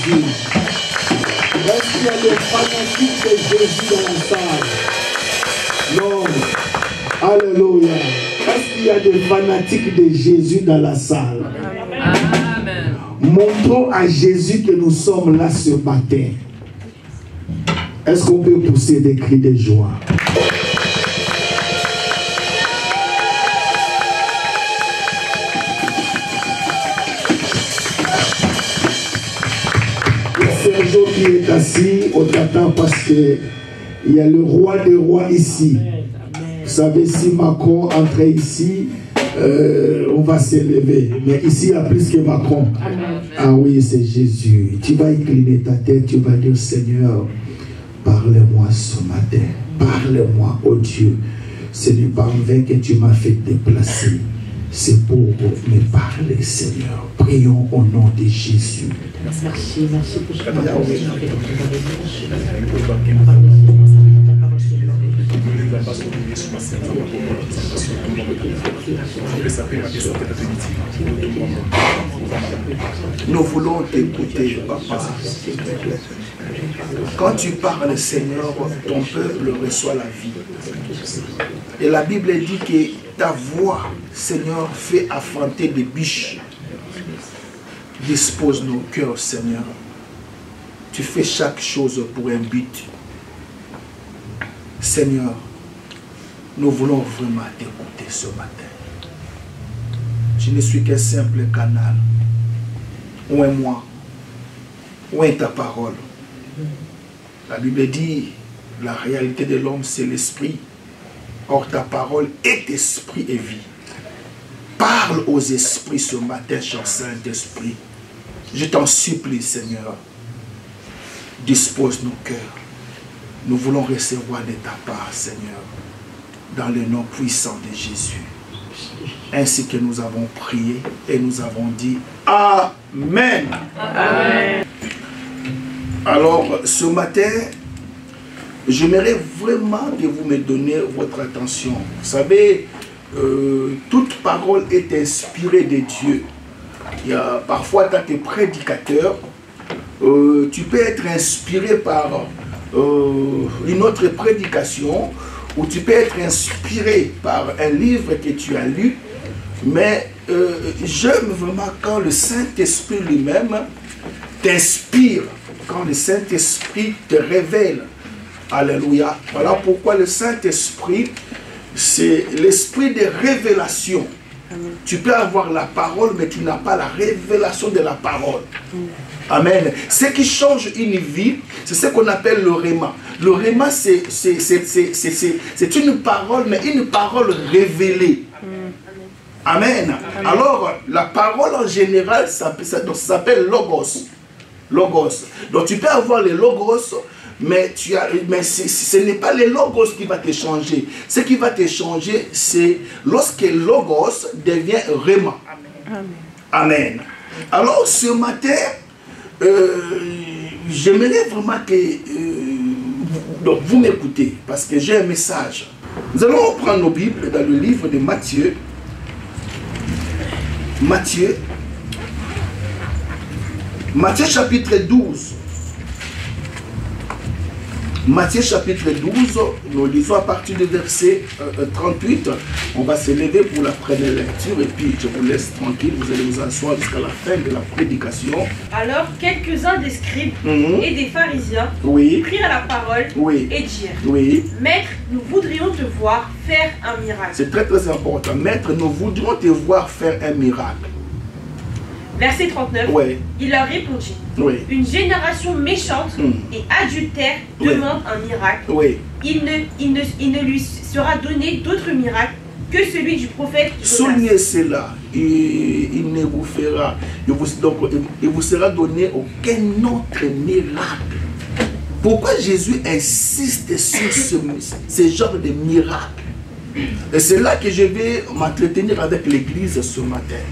Jésus? Est-ce qu'il y a des fanatiques de Jésus dans la salle? Non. Alléluia. Est-ce qu'il y a des fanatiques de Jésus dans la salle? Amen. Montrons à Jésus que nous sommes là ce matin. Est-ce qu'on peut pousser des cris de joie? Sergio qui est assis, on t'attend parce qu'il y a le roi des rois ici. Vous savez, si Macron entrait ici, on va s'élever. Mais ici, il y a plus que Macron. Ah oui, c'est Jésus. Tu vas incliner ta tête, tu vas dire, Seigneur, parle-moi ce matin. Parle-moi, oh Dieu. Ce n'est pas en vain que tu m'as fait déplacer. C'est pour me parler, Seigneur. Prions au nom de Jésus. Merci pour ce que tu as Nous voulons t'écouter, Papa. Quand tu parles, Seigneur, ton peuple reçoit la vie. Et la Bible dit que ta voix, Seigneur, fait affronter des biches. Dispose nos cœurs, Seigneur. Tu fais chaque chose pour un but. Seigneur, nous voulons vraiment t'écouter ce matin. Je ne suis qu'un simple canal. Où est moi? Où est ta parole? La Bible dit, la réalité de l'homme, c'est l'esprit. Or, ta parole est esprit et vie. Parle aux esprits ce matin, cher Saint-Esprit. Je t'en supplie, Seigneur. Dispose nos cœurs. Nous voulons recevoir de ta part, Seigneur, dans le nom puissant de Jésus. Ainsi que nous avons prié et nous avons dit Amen. Amen. Alors, ce matin, j'aimerais vraiment que vous me donniez votre attention. Vous savez, toute parole est inspirée de Dieu. Il y a, parfois, en tant que prédicateur, tu peux être inspiré par une autre prédication, ou tu peux être inspiré par un livre que tu as lu, mais j'aime vraiment quand le Saint-Esprit lui-même t'inspire, quand le Saint-Esprit te révèle. Alléluia. Voilà pourquoi le Saint-Esprit, c'est l'esprit de révélation. Amen. Tu peux avoir la parole, mais tu n'as pas la révélation de la parole. Amen. Ce qui change une vie, c'est ce qu'on appelle le réma. Le réma, c'est une parole, mais une parole révélée. Amen. Amen. Alors, la parole en général, ça s'appelle logos. Logos. Donc, tu peux avoir les logos, mais ce n'est pas les logos qui va te changer. Ce qui va te changer, c'est lorsque logos devient réma. Amen. Amen. Alors, ce matin, j'aimerais vraiment que vous m'écoutez, parce que j'ai un message. Nous allons prendre nos Bibles dans le livre de Matthieu. Matthieu chapitre 12. Matthieu chapitre 12, nous lisons à partir du verset 38. On va se lever pour la première lecture et puis je vous laisse tranquille, vous allez vous asseoir jusqu'à la fin de la prédication. Alors quelques-uns des scribes et des pharisiens prirent la parole et dirent Maître, nous voudrions te voir faire un miracle. C'est très très important. Maître, nous voudrions te voir faire un miracle. Verset 39, il leur répondit, une génération méchante et adultère demande un miracle. Il ne lui sera donné d'autre miracle que celui du prophète Jonas. Soulignez cela, il ne vous fera, il vous sera donné aucun autre miracle. Pourquoi Jésus insiste sur ce genre de miracle? Et c'est là que je vais m'entretenir avec l'église ce matin.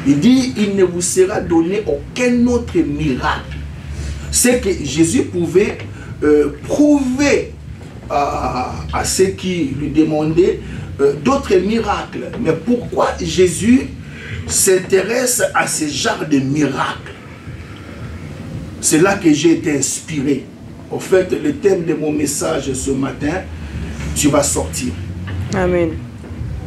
Il dit, il ne vous sera donné aucun autre miracle. C'est que Jésus pouvait prouver à ceux qui lui demandaient d'autres miracles. Mais pourquoi Jésus s'intéresse à ce genre de miracles? C'est là que j'ai été inspiré. Au fait, le thème de mon message ce matin, tu vas sortir. Amen.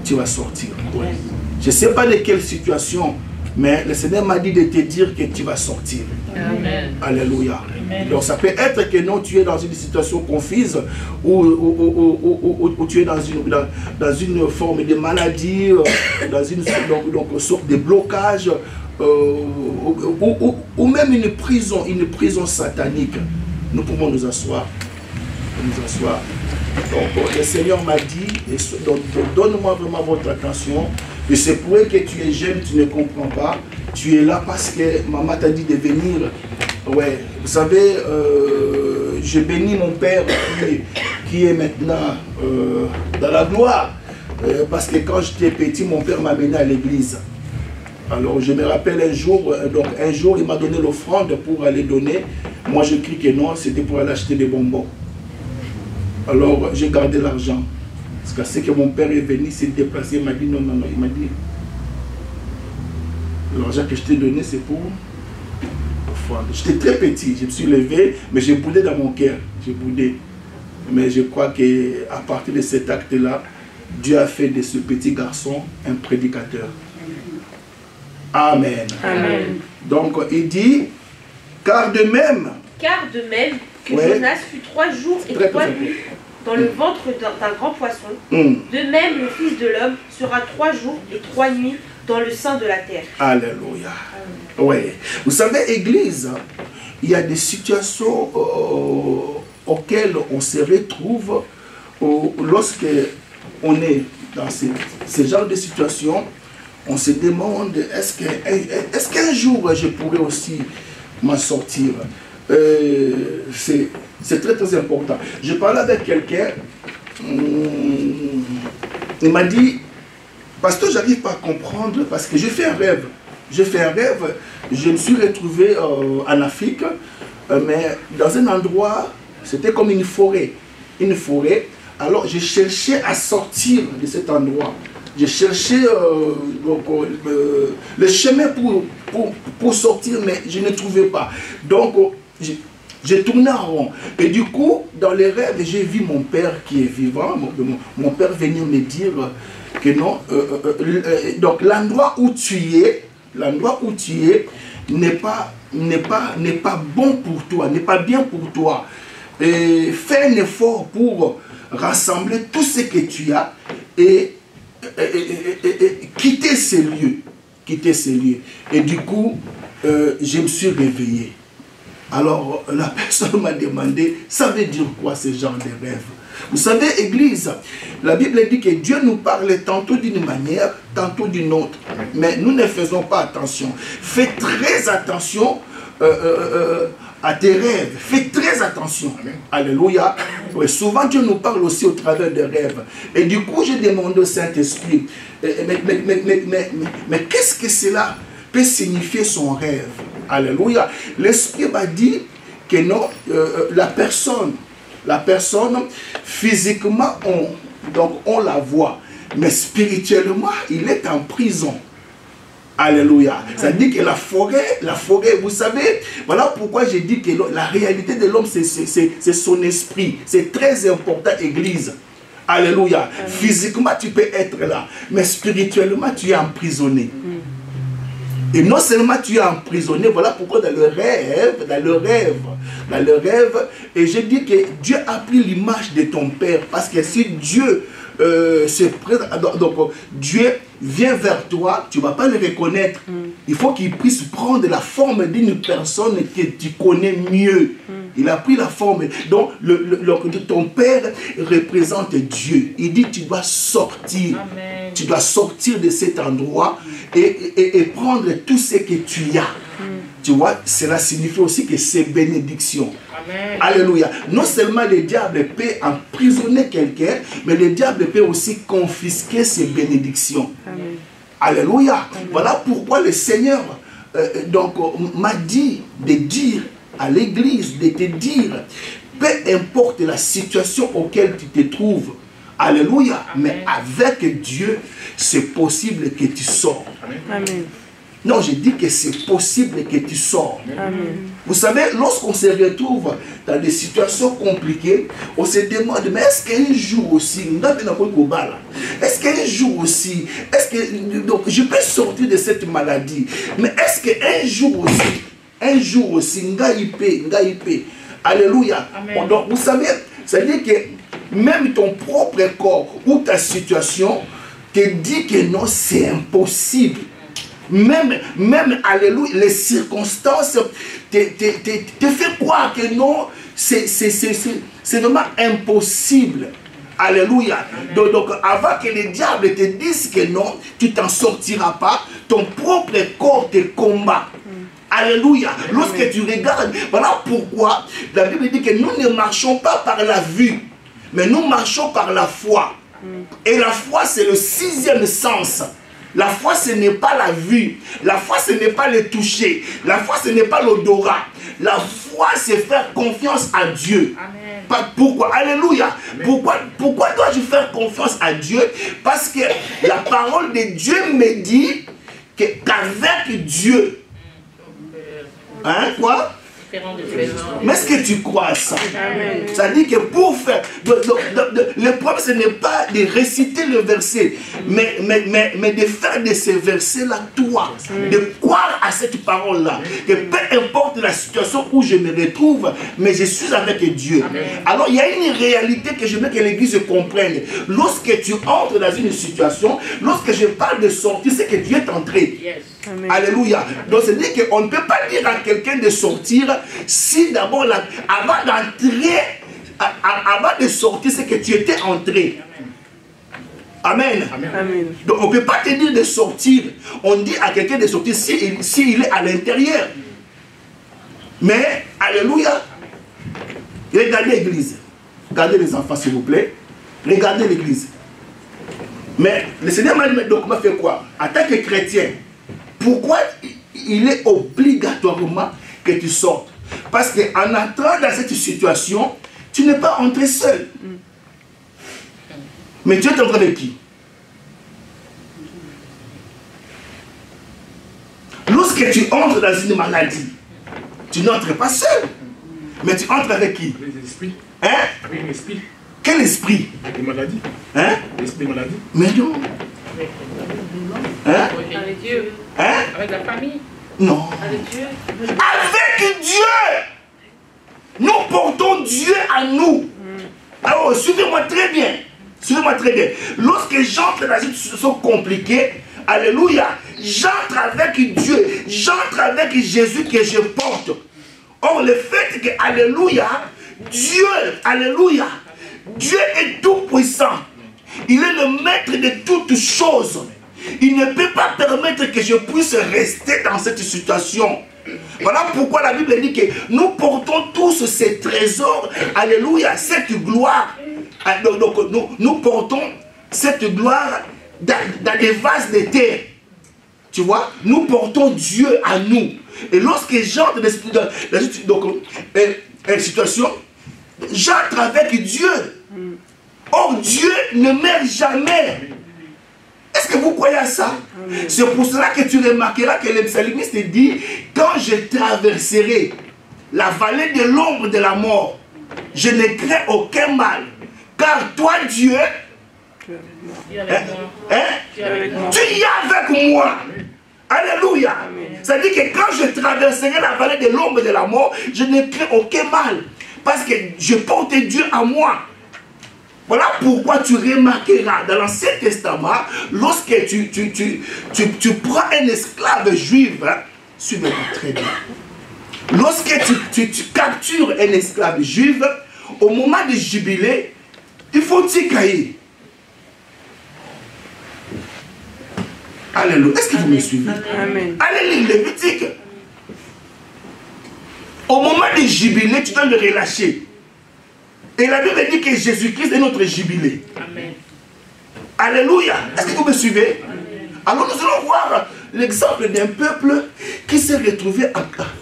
Tu vas sortir. Ouais. Je ne sais pas de quelle situation, mais le Seigneur m'a dit de te dire que tu vas sortir. Amen. Alléluia. Amen. Donc ça peut être que non, tu es dans une situation confuse ou tu es dans une forme de maladie, dans une sorte de blocage, ou même une prison satanique. Nous pouvons nous asseoir. Donc le Seigneur m'a dit, donne-moi vraiment votre attention. Et c'est pour que tu es jeune, tu ne comprends pas. Tu es là parce que maman t'a dit de venir. Ouais, vous savez, je bénis mon père qui est maintenant dans la gloire. Parce que quand j'étais petit, mon père m'a mené à l'église. Alors je me rappelle un jour il m'a donné l'offrande pour aller donner. Moi je crie que non, c'était pour aller acheter des bonbons. Alors j'ai gardé l'argent. Parce que c'est que mon père est venu, s'est déplacé, il m'a dit non, il m'a dit l'argent que je t'ai donné c'est pour l'offrande. J'étais très petit, je me suis levé, mais j'ai boudé dans mon cœur, j'ai boudé. Mais je crois qu'à partir de cet acte-là, Dieu a fait de ce petit garçon un prédicateur. Amen. Amen. Donc il dit, car de même que Jonas fut 3 jours et 3 nuits dans le ventre d'un grand poisson, de même le Fils de l'homme sera 3 jours et 3 nuits dans le sein de la terre. Alléluia. Oui. Vous savez, Église, il y a des situations auxquelles on se retrouve lorsque on est dans ce genre de situation. On se demande, est-ce qu'un jour je pourrais aussi m'en sortir? C'est très très important. Je parlais avec quelqu'un, il m'a dit, pasteur, j'arrive pas à comprendre parce que j'ai fait un rêve. Je me suis retrouvé en Afrique, mais dans un endroit, c'était comme une forêt. Alors je cherchais à sortir de cet endroit. Je cherchais le chemin pour sortir, mais je ne trouvais pas. Donc, j'ai tourné en rond. Et du coup, dans les rêves, j'ai vu mon père qui est vivant. Mon père venir me dire que non. Donc, l'endroit où tu es n'est pas bon pour toi, n'est pas bien pour toi. Et fais un effort pour rassembler tout ce que tu as et quitter ces lieux. Et du coup, je me suis réveillé. Alors, la personne m'a demandé, ça veut dire quoi ce genre de rêve? Vous savez, Église, la Bible dit que Dieu nous parle tantôt d'une manière, tantôt d'une autre. Mais nous ne faisons pas attention. Fais très attention à tes rêves. Fais très attention. Alléluia. Oui, souvent Dieu nous parle aussi au travers des rêves. Et du coup, j'ai demandé au Saint-Esprit, mais qu'est-ce que cela peut signifier son rêve? Alléluia. L'Esprit m'a dit que non, la personne, physiquement, on la voit. Mais spirituellement, il est en prison. Alléluia. Ça dit que la forêt, vous savez, voilà pourquoi j'ai dit que la réalité de l'homme, c'est son esprit. C'est très important, Église. Alléluia. Physiquement, tu peux être là, mais spirituellement, tu es emprisonné. Et non seulement tu es emprisonné, voilà pourquoi dans le rêve, et je dis que Dieu a pris l'image de ton Père, parce que si Dieu se présente, donc Dieu vient vers toi, tu ne vas pas le reconnaître. Il faut qu'il puisse prendre la forme d'une personne que tu connais mieux. Il a pris la forme. Donc, ton Père représente Dieu. Il dit, tu dois sortir. Amen. Tu dois sortir de cet endroit et prendre tout ce que tu as. Tu vois, cela signifie aussi que c'est bénédiction. Amen. Alléluia. Non seulement le diable peut emprisonner quelqu'un, mais le diable peut aussi confisquer ses bénédictions. Amen. Alléluia. Amen. Voilà pourquoi le Seigneur m'a dit de dire à l'église, de te dire, peu importe la situation auquel tu te trouves, alléluia, amen, mais avec Dieu, c'est possible que tu sors. Amen. Non, je dis que c'est possible que tu sors. Amen. Vous savez, lorsqu'on se retrouve dans des situations compliquées, on se demande, mais est-ce qu'un jour aussi, est-ce qu'un jour aussi, est-ce que donc, je peux sortir de cette maladie, mais est-ce qu'un jour aussi, alléluia. Donc, vous savez, ça veut dire que même ton propre corps ou ta situation te dit que non, c'est impossible. Même, alléluia, les circonstances te fait croire que non, c'est vraiment impossible. Alléluia. Donc, avant que le diable te dise que non, tu t'en sortiras pas, ton propre corps te combat. Alléluia. Lorsque tu regardes, voilà pourquoi la Bible dit que nous ne marchons pas par la vue, mais nous marchons par la foi. Et la foi, c'est le 6e sens. La foi, ce n'est pas la vue. La foi, ce n'est pas le toucher. La foi, ce n'est pas l'odorat. La foi, c'est faire confiance à Dieu. Amen. Pourquoi? Alléluia. Pourquoi dois-je faire confiance à Dieu? Parce que la parole de Dieu me dit qu'avec Dieu, hein, quoi? Mais est-ce que tu crois à ça? Ça dit que pour faire... le problème, ce n'est pas de réciter le verset, mais de faire de ces versets-là toi. De croire à cette parole-là. Que peu importe la situation où je me retrouve, mais je suis avec Dieu. Alors, il y a une réalité que je veux que l'Église comprenne. Lorsque tu entres dans une situation, lorsque je parle de sortir, c'est que tu es entré. Amen. Alléluia. Donc, c'est-à-dire qu'on ne peut pas dire à quelqu'un de sortir si d'abord, avant d'entrer, avant de sortir, c'est que tu étais entré. Amen. Amen. Donc, on ne peut pas te dire de sortir. On dit à quelqu'un de sortir s'il est à l'intérieur. Mais, alléluia. Regardez l'église. Regardez les enfants, s'il vous plaît. Regardez l'église. Mais le Seigneur m'a fait quoi? En tant que chrétien, pourquoi il est obligatoirement que tu sortes? Parce qu'en entrant dans cette situation, tu n'es pas entré seul. Mais tu es entré avec qui? Lorsque tu entres dans une maladie, tu n'entres pas seul. Mais tu entres avec qui? Avec l'esprit. Hein? Avec l'esprit. Quel esprit? Avec les maladies. Hein? L'esprit maladie. Mais non. Hein? Avec Dieu. Hein? Avec la famille. Non. Avec Dieu. Avec Dieu. Nous portons Dieu à nous. Alors, suivez-moi très bien. Suivez-moi très bien. Lorsque j'entre dans une situation compliquée, alléluia, j'entre avec Dieu. J'entre avec Jésus que je porte. Or, le fait que, alléluia, Dieu, alléluia, Dieu est tout puissant. Il est le maître de toutes choses. Il ne peut pas permettre que je puisse rester dans cette situation. Voilà pourquoi la Bible dit que nous portons tous ces trésors, alléluia, cette gloire. Donc nous portons cette gloire dans des vases de terre. Tu vois, nous portons Dieu à nous. Et lorsque j'entre dans une situation, j'entre avec Dieu. Or, Dieu ne meurt jamais. Est-ce que vous croyez à ça? C'est pour cela que tu remarqueras que le psalmiste dit, quand je traverserai la vallée de l'ombre de la mort, je ne crains aucun mal. Car toi, Dieu, tu es avec moi. Alléluia. Ça dit que quand je traverserai la vallée de l'ombre de la mort, je ne crains aucun mal. Parce que je porte Dieu à moi. Voilà pourquoi tu remarqueras dans l'Ancien Testament, lorsque tu prends un esclave juif, hein, suivez-moi très bien. Lorsque tu captures un esclave juif, au moment du jubilé, il faut t'y. Alléluia. Est-ce que vous me suivez? Amen. Allez lire Lévitique. Au moment du jubilé, tu dois le relâcher. Et la Bible dit que Jésus-Christ est notre jubilé. Amen. Alléluia. Est-ce que vous me suivez? Amen. Alors nous allons voir l'exemple d'un peuple qui s'est retrouvé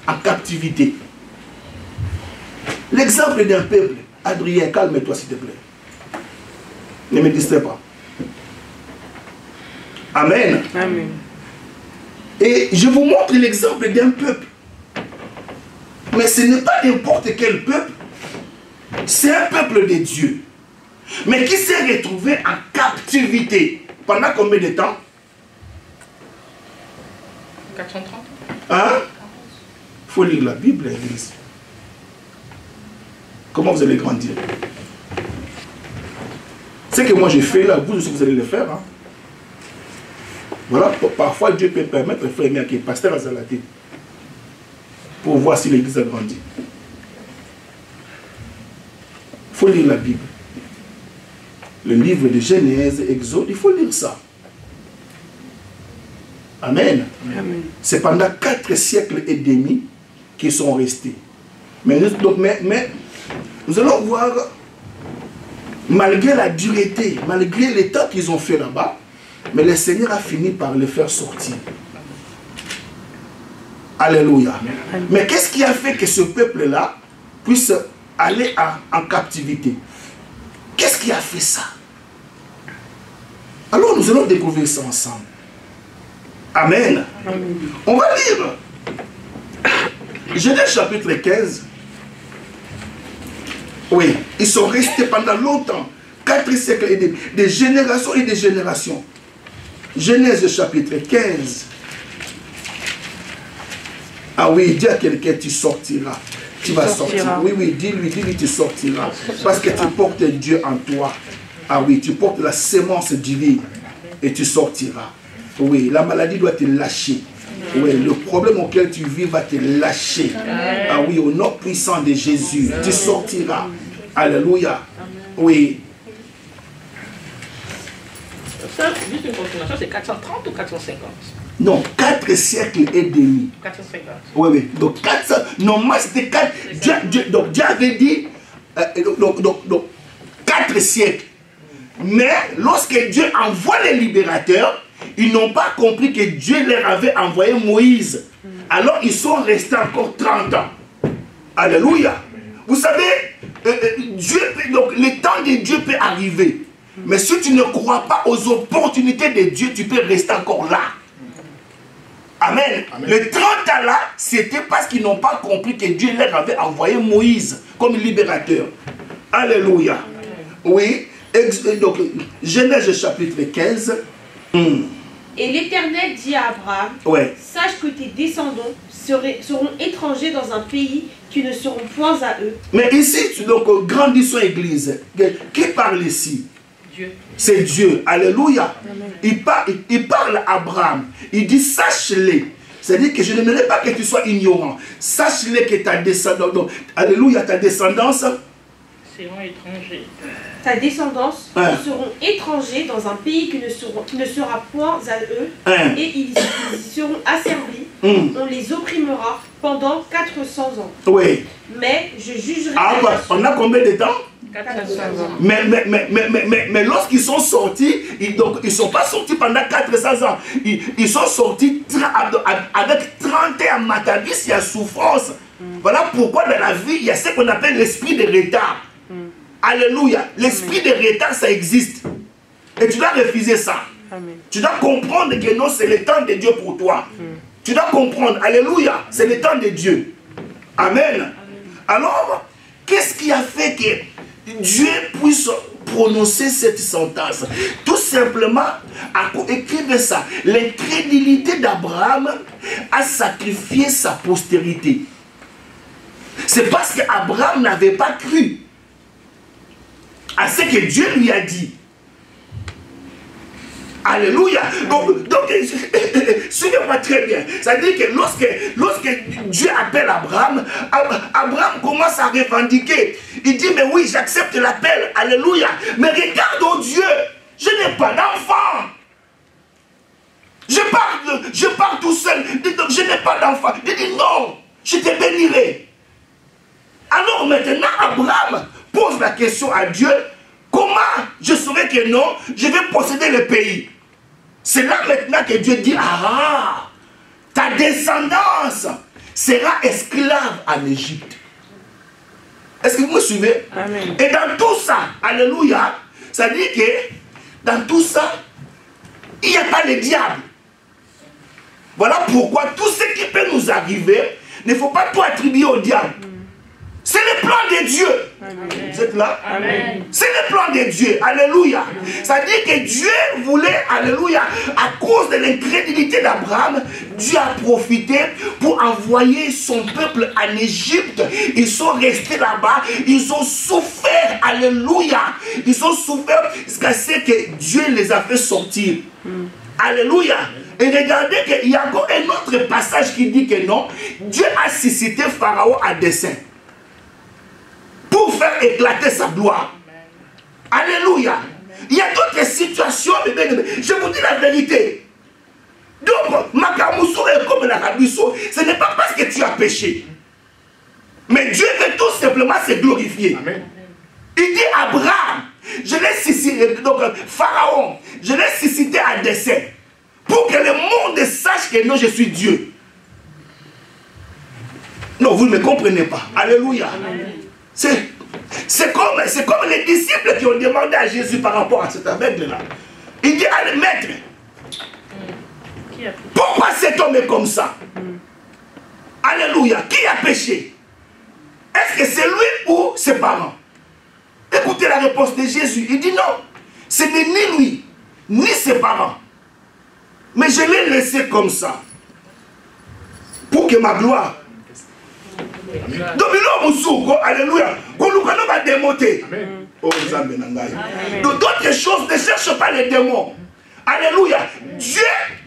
en captivité. L'exemple d'un peuple. Adrien, calme-toi s'il te plaît. Ne me distrais pas. Amen. Amen. Et je vous montre l'exemple d'un peuple. Mais ce n'est pas n'importe quel peuple. C'est un peuple de Dieu. Mais qui s'est retrouvé en captivité. Pendant combien de temps? 430. Hein? Il faut lire la Bible, l'église. Comment vous allez grandir? Ce que moi j'ai fait là, vous aussi vous allez le faire. Hein? Voilà, parfois Dieu peut permettre le frère qui est pasteur à Zalaté pour voir si l'église a grandi. Il faut lire la Bible. Le livre de Genèse, Exode, il faut lire ça. Amen. Amen. C'est pendant 4 siècles et demi qu'ils sont restés. Mais nous allons voir, malgré la dureté, malgré les temps qu'ils ont fait là-bas, mais le Seigneur a fini par les faire sortir. Alléluia. Amen. Mais qu'est-ce qui a fait que ce peuple-là puisse aller en captivité? Qu'est-ce qui a fait ça? Alors nous allons découvrir ça ensemble. Amen. Amen. On va lire Genèse chapitre 15. Oui, ils sont restés pendant longtemps, 4 siècles et demi, des générations et des générations. Genèse chapitre 15. Ah oui, dis à quelqu'un, tu sortiras. Tu vas sortir. Oui, oui, dis-lui, tu sortiras. Parce que tu portes Dieu en toi. Ah oui, tu portes la sémence divine et tu sortiras. Oui, la maladie doit te lâcher. Oui, le problème auquel tu vis va te lâcher. Ah oui, au nom puissant de Jésus, tu sortiras. Alléluia. Oui. Ça, juste une confirmation, c'est 430 ou 450? Non, 4 siècles et demi. 450. Oui, oui. Donc, 400. Normalement, c'était 4. Donc, Dieu avait dit. Donc, 4 siècles. Mais, lorsque Dieu envoie les libérateurs, ils n'ont pas compris que Dieu leur avait envoyé Moïse. Alors, ils sont restés encore 30 ans. Alléluia. Vous savez, donc, le temps de Dieu peut arriver. Mais si tu ne crois pas aux opportunités de Dieu, tu peux rester encore là. Amen. Amen. Les 30 ans là, c'était parce qu'ils n'ont pas compris que Dieu leur avait envoyé Moïse comme libérateur. Alléluia. Amen. Oui. Donc, Genèse chapitre 15. Et l'Éternel dit à Abraham, ouais. Sache que tes descendants seront étrangers dans un pays qui ne seront point à eux. Mais ici, donc, grandissons église. Qui parle ici? Dieu. C'est Dieu. Alléluia. Il parle à Abraham. Il dit, sache-les. C'est-à-dire que je n'aimerais pas que tu sois ignorant. Sache-les que ta descendance, alléluia, ta descendance seront étrangers. Ta descendance seront étrangers dans un pays qui ne sera point à eux, et ils y seront asservis. On les opprimera pendant 400 ans. Oui. Mais je jugerai. On a combien de temps? 400 ans. Mais lorsqu'ils sont sortis, ils ne sont pas sortis pendant 400 ans. Ils sont sortis avec 30 ans matabis, il y a souffrance. Voilà pourquoi dans la vie, il y a ce qu'on appelle l'esprit de retard. Alléluia. L'esprit de retard, ça existe. Et tu dois refuser ça. Amen. Tu dois comprendre que non, c'est le temps de Dieu pour toi. Tu dois comprendre. Alléluia. C'est le temps de Dieu. Amen. Amen. Alors, qu'est-ce qui a fait que Dieu puisse prononcer cette sentence? Tout simplement, écrivez ça. L'incrédulité d'Abraham a sacrifié sa postérité. C'est parce qu'Abraham n'avait pas cru à ce que Dieu lui a dit. Alléluia. Donc suivez-moi très bien. C'est-à-dire que lorsque Dieu appelle Abraham, Abraham commence à revendiquer. Il dit, mais oui, j'accepte l'appel. Alléluia. Mais regarde, oh Dieu, je n'ai pas d'enfant. Je pars tout seul. Je n'ai pas d'enfant. Il dit, non, je te bénirai. Alors maintenant, Abraham pose la question à Dieu, comment je saurais que non, je vais posséder le pays? C'est là maintenant que Dieu dit, ta descendance sera esclave en Égypte. Est-ce que vous me suivez? Amen. Et dans tout ça, alléluia, ça dit que dans tout ça, il n'y a pas le diable. Voilà pourquoi tout ce qui peut nous arriver, ne faut pas tout attribuer au diable. C'est le plan de Dieu. Amen. Vous êtes là? C'est le plan de Dieu. Alléluia. Ça dit que Dieu voulait, alléluia, à cause de l'incrédulité d'Abraham, Dieu a profité pour envoyer son peuple en Égypte. Ils sont restés là-bas. Ils ont souffert. Alléluia. Ils ont souffert jusqu'à ce que Dieu les a fait sortir. Alléluia. Et regardez qu'il y a encore un autre passage qui dit que non, Dieu a suscité Pharaon à dessein pour faire éclater sa gloire. Alléluia. Il y a d'autres situations, je vous dis la vérité. Donc, Makamuso est comme la Rabiso, ce n'est pas parce que tu as péché. Mais Dieu veut tout simplement se glorifier. Amen. Il dit Abraham, je l'ai suscité, donc Pharaon, je l'ai suscité à dessein pour que le monde sache que non, je suis Dieu. Non, vous ne me comprenez pas. Alléluia. C'est comme les disciples qui ont demandé à Jésus par rapport à cet aveugle-là. Il dit, allez, maître, pourquoi cet homme est comme ça? Alléluia. Qui a péché? Est-ce que c'est lui ou ses parents? Écoutez la réponse de Jésus. Il dit non, ce n'est ni lui, ni ses parents. Mais je l'ai laissé comme ça. Pour que ma gloire. Donc, alléluia. Donc, d'autres choses, ne cherche pas les démons. Alléluia. Dieu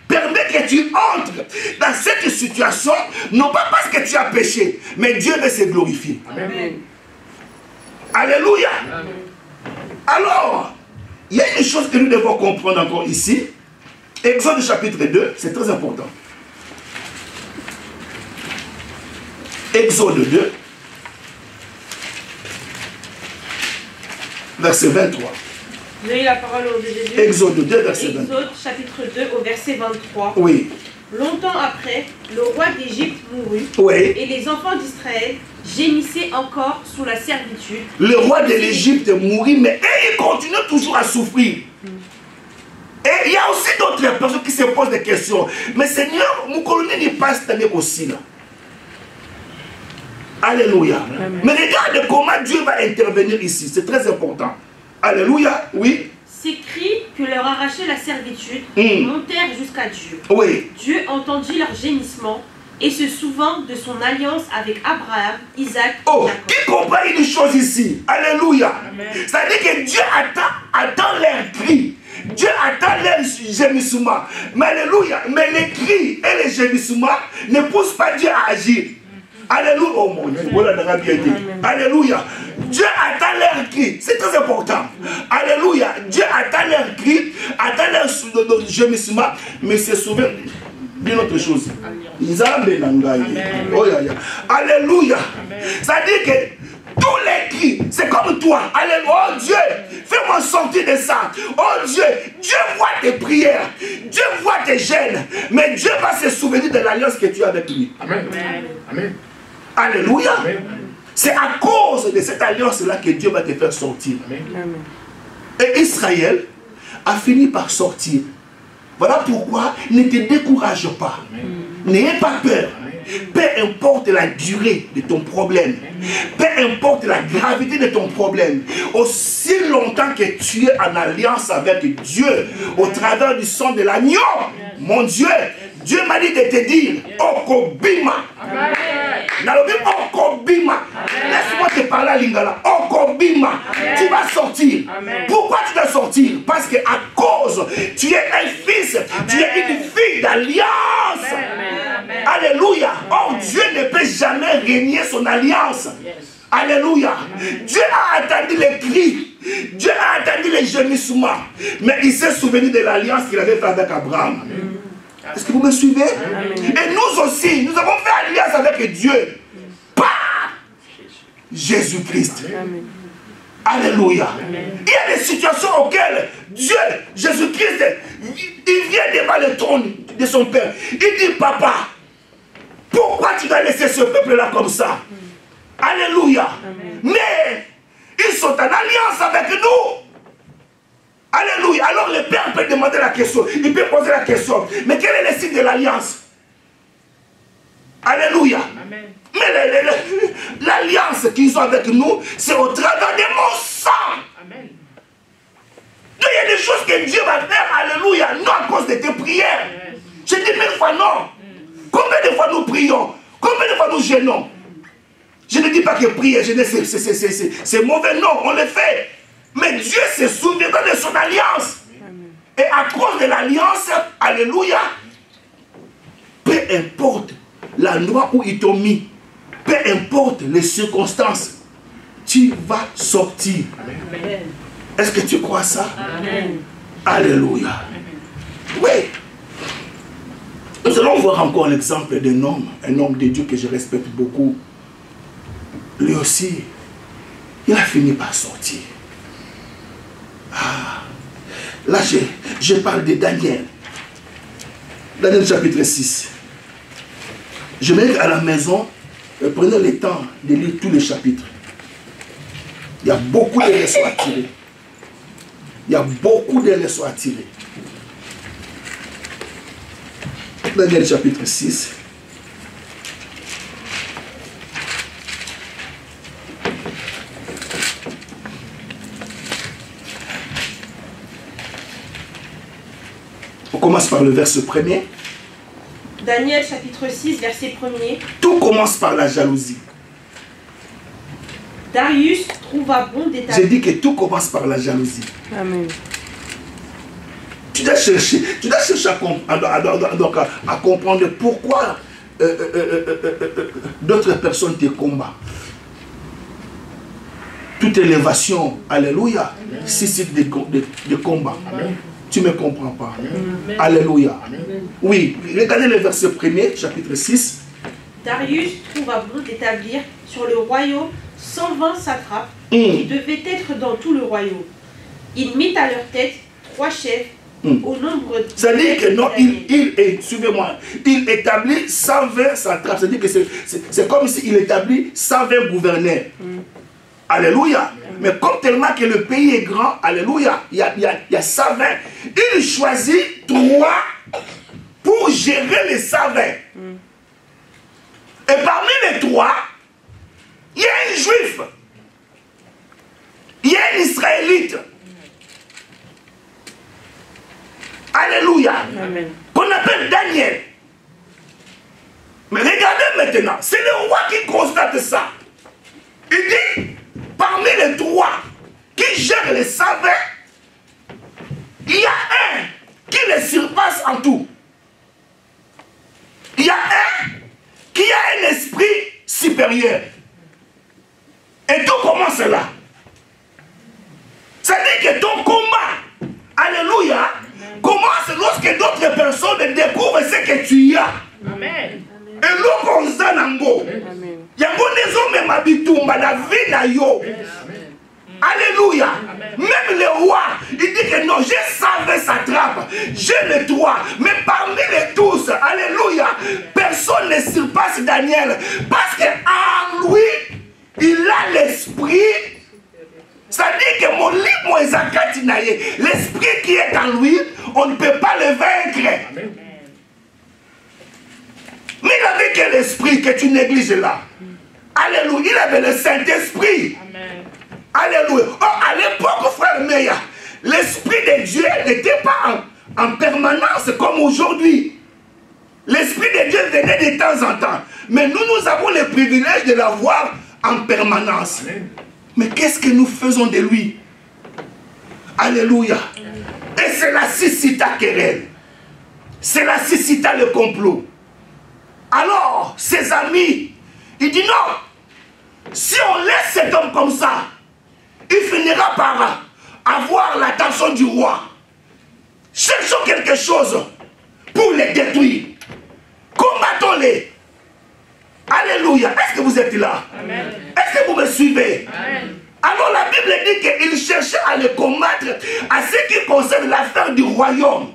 permet que tu entres dans cette situation, non pas parce que tu as péché, mais Dieu veut se glorifier. Amen. Alléluia. Amen. Alors, il y a une chose que nous devons comprendre encore ici. Exode chapitre 2, c'est très important. Exode 2, verset 23. Vous avez la parole de Jésus. Exode 2, verset 23. Exode chapitre 2 au verset 23. Oui. Longtemps après, le roi d'Égypte mourut. Oui. Et les enfants d'Israël gémissaient encore sous la servitude. Le roi de l'Égypte mourut, mais il continue toujours à souffrir. Et il y a aussi d'autres personnes qui se posent des questions. Mais Seigneur, mon colonel n'est pas cette aussi là. Alléluia. Amen. Mais regarde comment Dieu va intervenir ici. C'est très important. Alléluia. Oui. Ces cris que leur arrachait la servitude montèrent jusqu'à Dieu. Oui. Dieu entendit leur gémissement et se souvint de son alliance avec Abraham, Isaac et Jacob. Qui comprend une chose ici? Alléluia. C'est-à-dire que Dieu attend leurs cris. Dieu attend leur gémissement. Mais alléluia. Mais les cris et les gémissements ne poussent pas Dieu à agir. Alléluia. Oh mon Dieu. Alléluia. Dieu attend leur cri. C'est très important. Alléluia. Dieu attend leur cri, attend leur gémissement, mais se souvient d'une autre chose. Alléluia. Ça dit que tous les cris, c'est comme toi. Alléluia. Oh Dieu, fais-moi sortir de ça. Oh Dieu, Dieu voit tes prières. Dieu voit tes gênes. Mais Dieu va se souvenir de l'alliance que tu as avec lui. Amen. Amen. Alléluia. C'est à cause de cette alliance-là que Dieu va te faire sortir. Amen. Et Israël a fini par sortir. Voilà pourquoi ne te décourage pas. N'ayez pas peur. Peu importe la durée de ton problème, peu importe la gravité de ton problème, aussi longtemps que tu es en alliance avec Dieu, au travers du sang de l'agneau, mon Dieu, Dieu m'a dit de te dire, Okobima. Okobima. Laisse-moi te parler à Lingala. Okobima. Tu vas sortir. Amen. Pourquoi tu vas sortir? Parce qu'à cause, tu es un fils, amen, tu es une fille d'alliance. Alléluia. Oh, Dieu ne peut jamais régner son alliance. Yes. Alléluia. Dieu a attendu les cris. Dieu a attendu les gémissements. Mais il s'est souvenu de l'alliance qu'il avait faite avec Abraham. Est-ce que vous me suivez? Amen. Et nous aussi, nous avons fait alliance avec Dieu par Jésus-Christ. Alléluia. Amen. Il y a des situations auxquelles Dieu, Jésus-Christ, il vient devant le trône de son Père. Il dit, papa, pourquoi tu dois laisser ce peuple-là comme ça? Alléluia. Amen. Mais ils sont en alliance avec nous. Alléluia. Alors le Père peut demander la question. Il peut poser la question. Mais quel est le signe de l'alliance? Alléluia. Amen. Mais l'alliance qu'ils ont avec nous, c'est au travers de mon sang. Amen. Donc il y a des choses que Dieu va faire, alléluia, non à cause de tes prières. Yes. Je dis 1000 fois non. Combien de fois nous prions? Combien de fois nous gênons? Je ne dis pas que prier, c'est mauvais, non, on le fait. Mais Dieu se souviendra de son alliance. Et à cause de l'alliance, alléluia, peu importe l'endroit où ils t'ont mis, peu importe les circonstances, tu vas sortir. Est-ce que tu crois ça? Amen. Alléluia. Oui. Nous allons voir encore l'exemple d'un homme, un homme de Dieu que je respecte beaucoup. Lui aussi, il a fini par sortir. Ah. Là, je parle de Daniel. Daniel chapitre 6. Je vais à la maison, prenez le temps de lire tous les chapitres. Il y a beaucoup de leçons à tirer. Il y a beaucoup de leçons à tirer. Daniel chapitre 6. On commence par le verset 1er. Daniel chapitre 6, verset 1er. Tout commence par la jalousie. Darius trouva bon d'établir. J'ai dit que tout commence par la jalousie. Amen. Tu dois chercher à comprendre pourquoi d'autres personnes te combattent. Toute élévation, alléluia, suscite des combats. Amen. Tu ne me comprends pas. Amen. Alléluia. Amen. Oui, regardez le verset 1er, chapitre 6. Darius trouva bon d'établir sur le royaume 120 satrapes qui devaient être dans tout le royaume. Il mit à leur tête 3 chefs au nombre de... C'est-à-dire que non, suivez-moi, il établit 120 satrapes. C'est-à-dire que c'est comme s'il établit 120 gouverneurs. Alléluia. Mais comme tellement que le pays est grand, alléluia, il y a 120. Il choisit 3 pour gérer les 120. Et parmi les 3, il y a un juif. Il y a un israélite. Alléluia. Qu'on appelle Daniel. Mais regardez maintenant, c'est le roi qui constate ça. Il dit, parmi les 3 qui gèrent les 120, il y a un qui les surpasse en tout. Il y a un qui a un esprit supérieur. Et tout commence là. C'est-à-dire que ton combat, alléluia, commence lorsque d'autres personnes découvrent ce que tu as. Amen. Et l'okonza nango. Yango nezo mema bitumba la vie na yo. Alléluia. Même le roi, il dit que non, j'ai 120 satrapes, j'ai les 3, mais parmi les tous, alléluia, personne ne surpasse Daniel, parce qu'en lui, il a l'esprit. C'est-à-dire que mon livre, l'esprit qui est en lui, on ne peut pas le vaincre. Amen. Mais il avait quel esprit que tu négliges là? Alléluia, il avait le Saint-Esprit. Amen. Alléluia. Oh, à l'époque, frère Meya, l'Esprit de Dieu n'était pas en permanence comme aujourd'hui. L'Esprit de Dieu venait de temps en temps. Mais nous avons le privilège de l'avoir en permanence. Amen. Mais qu'est-ce que nous faisons de lui? Alléluia. Et c'est la cicita querelle. C'est la cicita le complot. Alors, ses amis, il dit non. Si on laisse cet homme comme ça, il finira par avoir l'attention du roi. Cherchons quelque chose pour les détruire. Combattons-les. Alléluia. Est-ce que vous êtes là? Amen. Est-ce que vous me suivez? Amen. Alors la Bible dit qu'il cherchait à le combattre à ce qui concerne l'affaire du royaume.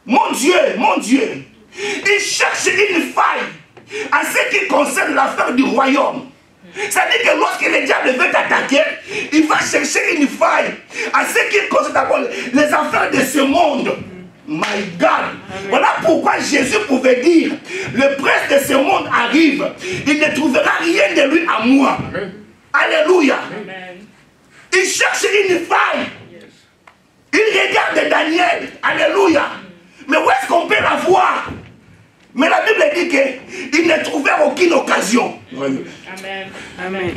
Mon Dieu, mon Dieu. Il cherche une faille à ce qui concerne l'affaire du royaume. C'est-à-dire que lorsque le diable veut t'attaquer, il va chercher une faille à ce qui concerne d'abord les affaires de ce monde. My God. Voilà pourquoi Jésus pouvait dire, le prince de ce monde arrive, il ne trouvera rien de lui à moi. Alléluia. Il cherche une faille. Il regarde Daniel. Alléluia. Mais où est-ce qu'on peut la voir? Mais la Bible dit qu'il ne trouvait aucune occasion. Amen. Amen.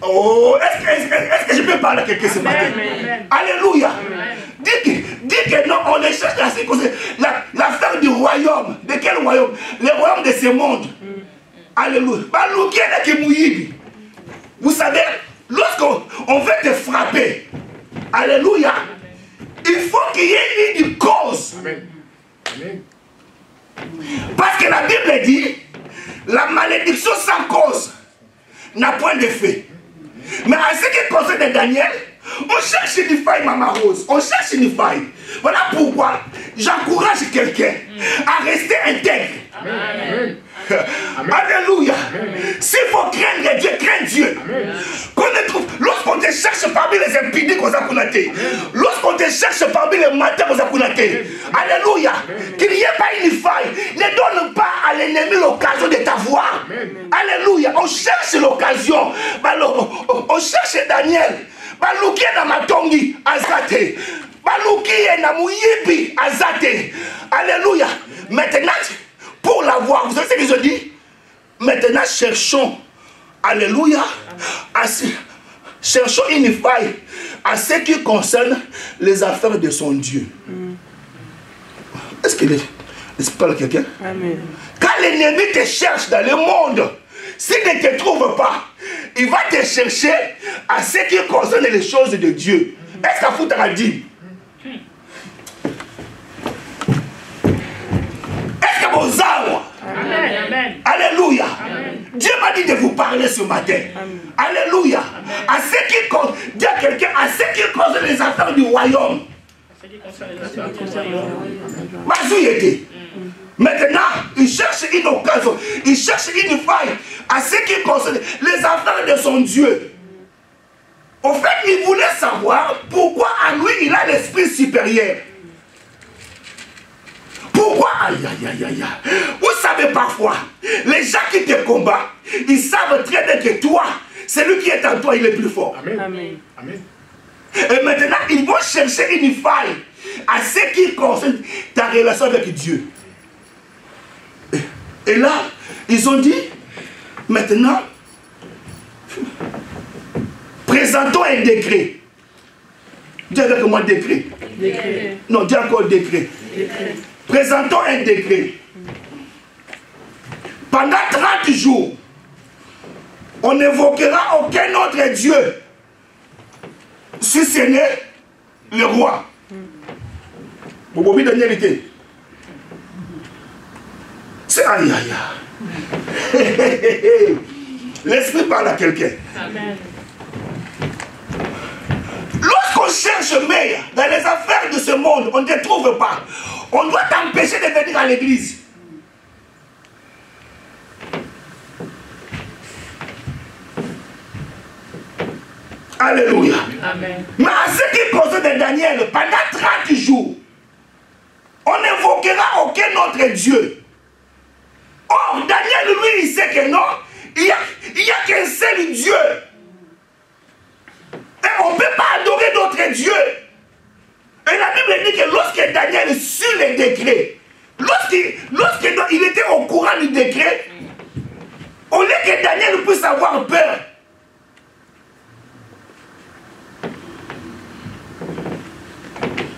Oh, est-ce que je peux parler à quelqu'un ce matin? Alléluia. Dis que non, on les cherche à l'affaire du royaume. De quel royaume? Le royaume de ce monde. Alléluia. Vous savez, lorsqu'on veut te frapper, alléluia, il faut qu'il y ait une cause. Amen. Parce que la Bible dit, la malédiction sans cause n'a point d'effet. Mais à ce qui concerne Daniel, on cherche une faille, Maman Rose. On cherche une faille. Voilà pourquoi j'encourage quelqu'un à rester intègre. Amen. Alléluia. S'il faut craindre Dieu, crains Dieu. Lorsqu'on te cherche parmi les impidiques aux akunate, lorsqu'on te cherche parmi les matins aux akunate, alléluia, qu'il n'y ait pas une faille, ne donne pas à l'ennemi l'occasion de t'avoir. Alléluia. On cherche l'occasion. On cherche Daniel. Baluki na matongi azate. Baluki na muyibi azate. Alléluia. Maintenant, pour l'avoir, vous savez ce qu'ils ont dit? Maintenant, cherchons, alléluia, cherchons une faille à ce qui concerne les affaires de son Dieu. Est-ce qu'il parle quelqu'un? Amen. Quand l'ennemi te cherche dans le monde, s'il ne te trouve pas, il va te chercher à ce qui concerne les choses de Dieu. Est-ce qu'à foutre a dit? Est-ce que vos arbres? Amen. Alléluia. Amen. Dieu m'a dit de vous parler ce matin. Amen. Alléluia. Amen. À ce qui concerne, dis à quelqu'un, à ce qui concerne les affaires du royaume. Maintenant, il cherche une occasion, il cherche une faille à ce qui concerne les affaires de son Dieu. En fait, il voulait savoir pourquoi à lui il a l'esprit supérieur. Pourquoi? Aïe, aïe, aïe, aïe. Vous savez parfois, les gens qui te combattent, ils savent très bien que toi, celui qui est en toi, il est plus fort. Amen. Amen. Amen. Et maintenant, ils vont chercher une faille à ce qui concerne ta relation avec Dieu. Et là, ils ont dit, maintenant, présentons un décret. Dis avec moi décret. Décret. Non, dis encore décret. Décret. Présentons un décret. Pendant 30 jours, on n'évoquera aucun autre Dieu, si ce n'est le roi. Vous pouvez donner l'idée. C'est aïe aïe aïe. L'esprit parle à quelqu'un. Amen. Lorsqu'on cherche meilleur dans les affaires de ce monde, on ne te trouve pas. On doit t'empêcher de venir à l'église. Alléluia. Amen. Mais à ce qui concerne Daniel, pendant 30 jours, on n'évoquera aucun autre Dieu. Or, Daniel, lui, il sait que non, il n'y a qu'un seul Dieu. Et on ne peut pas adorer d'autres dieux. Et la Bible dit que lorsque Daniel sut le décret, lorsqu'il était au courant du décret, au lieu que Daniel puisse avoir peur,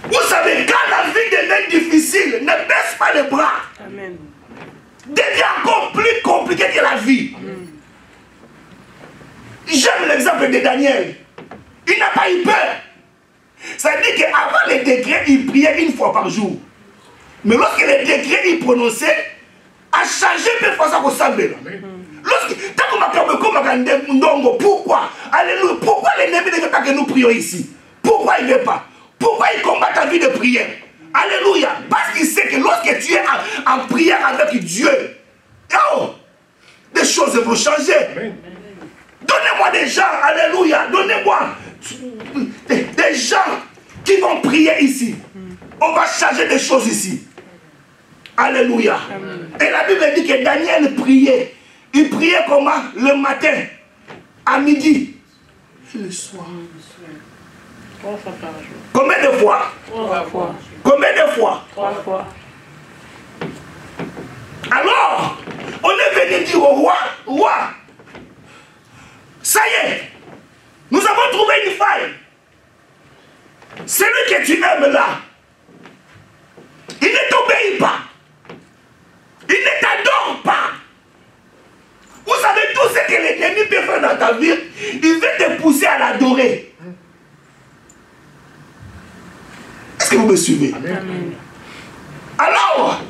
vous savez, quand la vie devient difficile, ne baisse pas les bras. Amen. Devient encore plus compliqué que la vie. J'aime l'exemple de Daniel. Il n'a pas eu peur. Ça veut dire qu'avant le décret, il priait une fois par jour. Mais lorsque le décret il prononçait, a changé de façon qu'on savait. Pourquoi? Alléluia. Pourquoi l'ennemi ne veut pas que nous prions ici? Pourquoi il ne veut pas? Pourquoi il combat ta vie de prière? Alléluia. Parce qu'il sait que lorsque tu es en prière avec Dieu, oh, des choses vont changer. Donnez-moi des gens, alléluia, donnez-moi des gens qui vont prier ici. On va changer des choses ici. Alléluia. Amen. Et la Bible dit que Daniel priait. Il priait comment? Le matin, à midi et le soir. 3 fois par jour. Combien de fois? 3 fois. Combien de fois? 3 fois. Alors, on est venu dire au roi, roi, ça y est, nous avons trouvé une faille. Celui que tu aimes là, il ne t'obéit pas. Il ne t'adore pas. Vous savez tout ce que l'ennemi peut faire dans ta vie, il veut te pousser à l'adorer. Est-ce que vous me suivez? Amen. Alors,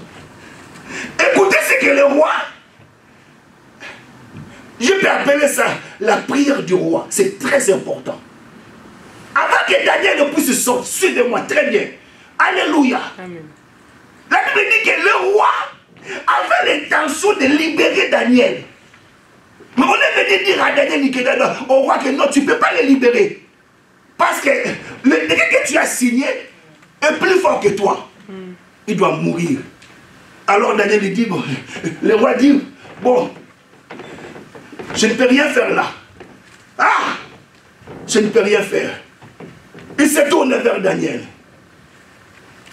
écoutez ce que le roi, je peux appeler ça la prière du roi. C'est très important. Avant que Daniel ne puisse sortir, suivez-moi très bien. Alléluia. Amen. La Bible dit que le roi avait l'intention de libérer Daniel. Mais on est venu dire à Daniel, au roi, que non, tu ne peux pas le libérer. Parce que le décret que tu as signé est plus fort que toi. Il doit mourir. Alors Daniel lui dit, bon, le roi dit, bon, je ne peux rien faire là. Ah, je ne peux rien faire. Il se tourne vers Daniel.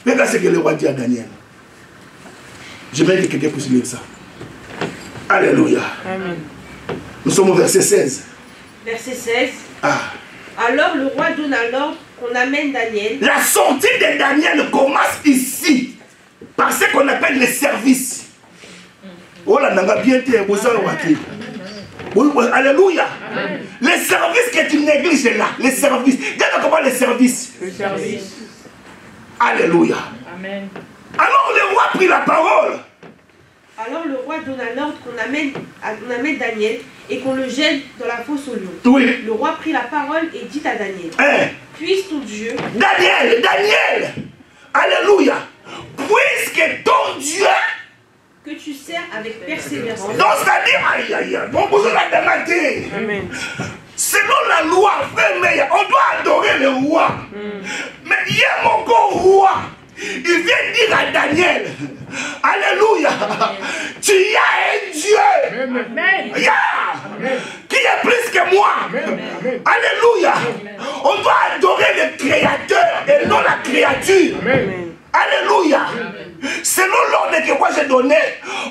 Regarde ce que le roi dit à Daniel. J'aimerais que quelqu'un puisse lire ça. Alléluia. Amen. Nous sommes au verset 16. Verset 16. Ah. Alors le roi donne l'ordre qu'on amène Daniel. La sortie de Daniel commence ici, par ce qu'on appelle les services. Oh là, n'a bien été, vous avez alléluia. Amen. Les services que tu négliges là, les services. Dis-moi comment les services. Le service. Alléluia. Amen. Alors le roi prit la parole. Alors le roi donna l'ordre qu'on amène Daniel et qu'on le jette dans la fosse au lion. Oui. Le roi prit la parole et dit à Daniel, puisse ton Dieu... Daniel, alléluia, puisque ton Dieu... que tu sers avec persévérance. Donc c'est-à-dire, aïe, bon, vous avez demandé. Amen. Selon la loi, on doit adorer le roi. Mais il y a mon roi. Il vient dire à Daniel, alléluia, tu y as un Dieu. Amen. Qui est plus que moi. Amen. Alléluia. Amen. On doit adorer le Créateur et non la créature. Amen. Alléluia. Amen. Selon l'ordre que moi j'ai donné,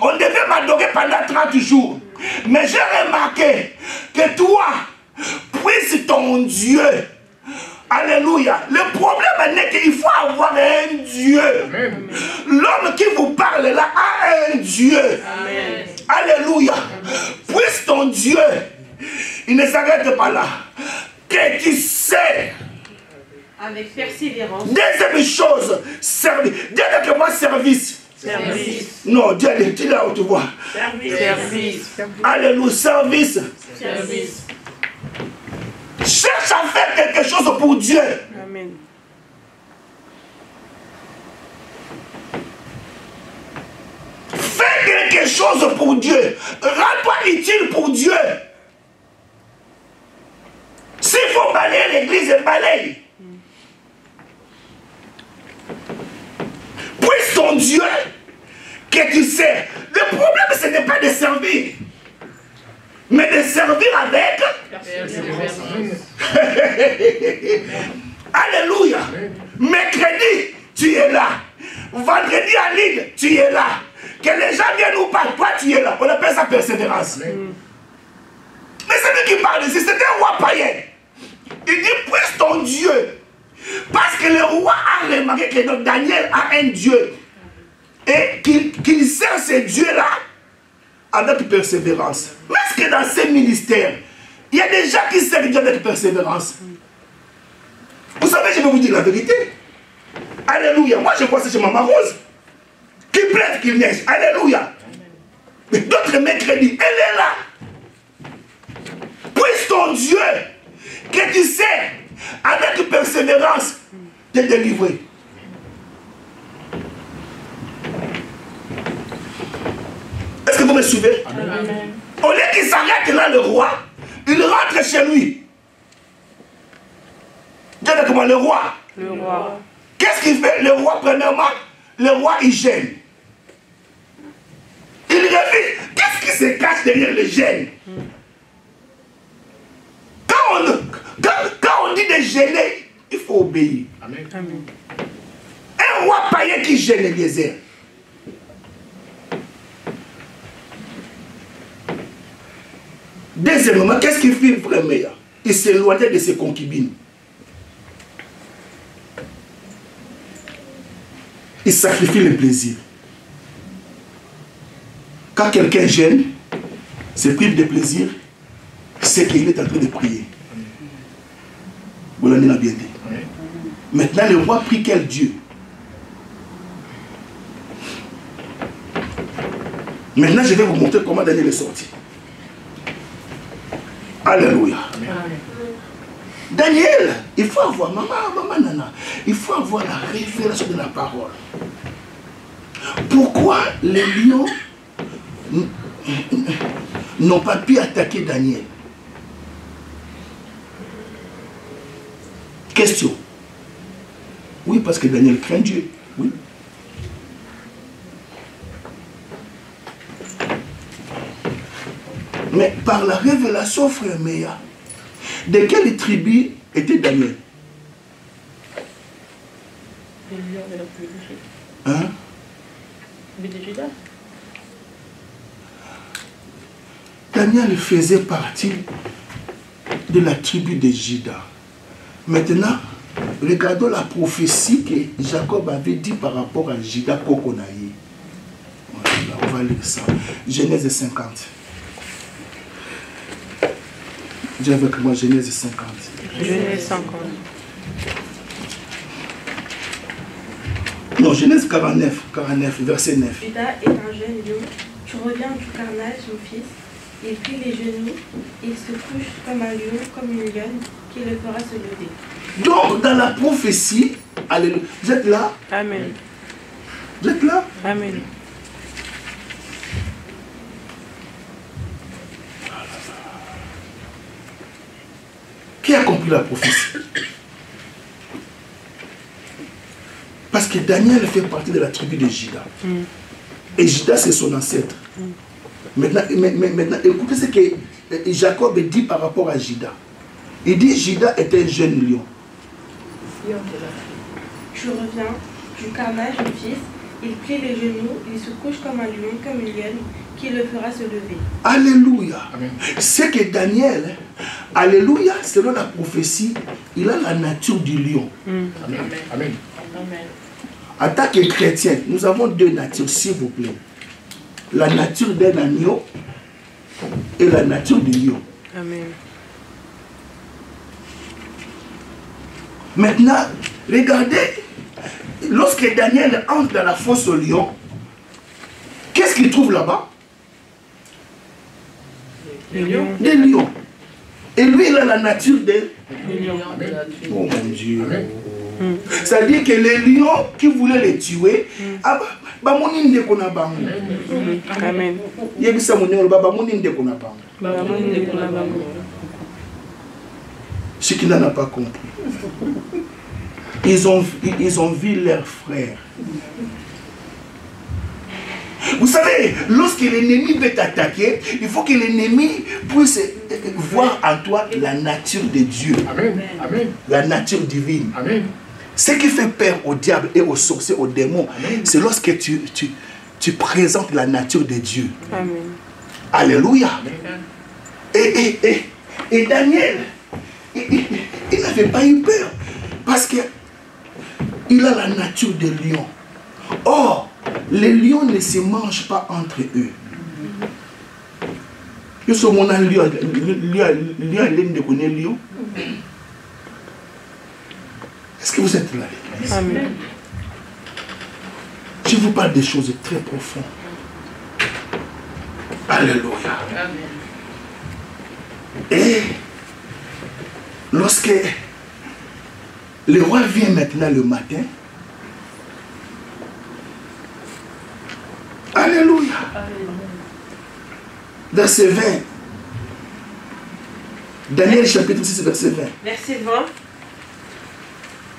on devait m'adorer pendant 30 jours. Mais j'ai remarqué que toi, puisse ton Dieu. Alléluia. Le problème est qu'il faut avoir un Dieu. L'homme qui vous parle là a un Dieu. Amen. Alléluia. Puisse ton Dieu, il ne s'arrête pas là. Que tu sais. Avec persévérance. Deuxième chose, service. Dis avec moi service. Service. Non, dis là où tu vois. Service. Alléluia, service. Service. Cherche à faire quelque chose pour Dieu. Amen. Fais quelque chose pour Dieu. Rends-toi utile pour Dieu. S'il faut balayer l'église, balaye. Puisse ton Dieu que tu sais. Le problème, ce n'est pas de servir, mais de servir avec. Alléluia. Mercredi, tu es là. Vendredi en ligne, tu es là. Que les gens viennent ou pas, toi tu es là. On appelle ça persévérance. Mais c'est lui qui parle ici, c'est un roi païen. Il dit, puisse ton Dieu. Parce que le roi a remarqué que Daniel a un Dieu. Et qu'il sert ce Dieu-là avec persévérance. Mais est-ce que dans ces ministères, il y a des gens qui servent Dieu avec persévérance? Vous savez, je vais vous dire la vérité. Alléluia. Moi, je vois ça chez Maman Rose. Qu'il pleuve, qu'il neige. Alléluia. Mais d'autres mercredis, elle est là. Puisse ton Dieu, que tu sais, avec persévérance, te délivrer. Est-ce que vous me suivez? Amen. Au lieu qu'il s'arrête là, le roi, il rentre chez lui. Dis avec moi, le roi Le roi. Qu'est-ce qu'il fait? Le roi, premièrement, le roi, il gêne. Il réfléchit. Qu'est-ce qui se cache derrière le gêne? Quand on dit de gêner, il faut obéir. Amen. Un roi païen qui gêne Eliezer. Deuxièmement, qu'est-ce qu'il fait vraiment? Il s'éloignait de ses concubines. Il sacrifie le plaisir. Quand quelqu'un gêne, se prive de plaisir, c'est qu'il est en train de prier. Vous l'avez bien dit. Maintenant, le roi prie quel Dieu? Maintenant, je vais vous montrer comment Daniel est sorti. Alléluia. Daniel, il faut avoir, maman nana, il faut avoir la révélation de la parole. Pourquoi les lions n'ont pas pu attaquer Daniel? Question. Oui, parce que Daniel craint Dieu. Oui. Mais par la révélation, frère Meya, de quelle tribu était Daniel? Hein? Daniel faisait partie de la tribu de Juda. Maintenant, regardons la prophétie que Jacob avait dit par rapport à Juda Kokonaï. Voilà, on va lire ça. Genèse 50. Dis avec moi Genèse 50. Genèse 50. Non, Genèse 49, verset 9. Judas est un jeune lion. Tu reviens du carnage, mon fils. Il plie les genoux. Il se couche comme un lion, comme une lionne, qui le fera se lever. Donc, dans la prophétie, alléluia. Vous êtes là? Amen. Vous êtes là? Amen. Qui a compris la prophétie? Parce que Daniel fait partie de la tribu de Juda. Et Juda, c'est son ancêtre. Maintenant, écoutez ce que Jacob dit par rapport à Juda. Il dit Juda est un jeune lion. Tu reviens du carnage, mon fils. Il plie les genoux. Il se couche comme un lion, comme une lionne, qui le fera se lever. Alléluia. C'est que Daniel, alléluia, selon la prophétie, il a la nature du lion. Amen. Amen. En tant que chrétien, nous avons deux natures, s'il vous plaît. La nature d'un agneau et la nature du lion. Amen. Maintenant, regardez, lorsque Daniel entre dans la fosse au lion, qu'est-ce qu'il trouve là-bas? Des lions. Des lions. Et lui, il a la nature des lions. Oh mon Dieu. C'est-à-dire que les lions qui voulaient les tuer, Amen. Ce qui n'en a pas compris. Ils ont vu leurs frères. Vous savez, lorsque l'ennemi veut t'attaquer, il faut que l'ennemi puisse voir en toi la nature de Dieu. Amen. Amen. La nature divine. Amen. Ce qui fait peur au diable et aux sorciers, aux démons, c'est lorsque tu présentes la nature de Dieu. Amen. Alléluia. Et Daniel, il n'avait pas eu peur parce qu'il a la nature de lion. Or, les lions ne se mangent pas entre eux. Est-ce que vous êtes là? Amen. Je vous parle des choses très profondes. Alléluia. Et lorsque le roi vient maintenant le matin, alléluia. Verset 20. Daniel chapitre 6, verset 20. Verset 20.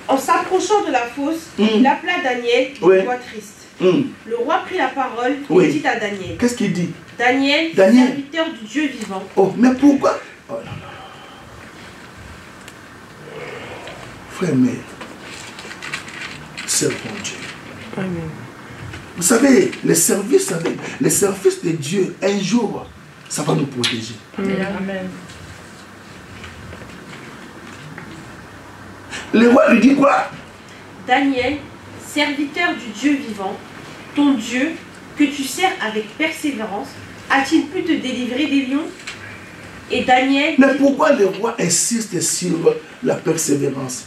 En s'approchant de la fosse, il appela Daniel d'une voix triste. Le roi prit la parole et dit à Daniel. Qu'est-ce qu'il dit? Daniel, serviteur du Dieu vivant. Oh, mais pourquoi? Oh là là. Frère, mais servons Dieu. Amen. Vous savez, les services de Dieu, un jour, ça va nous protéger. Amen. Le roi lui dit quoi? Daniel, serviteur du Dieu vivant, ton Dieu, que tu sers avec persévérance, a-t-il pu te délivrer des lions? Et Daniel... Mais pourquoi le roi insiste sur la persévérance?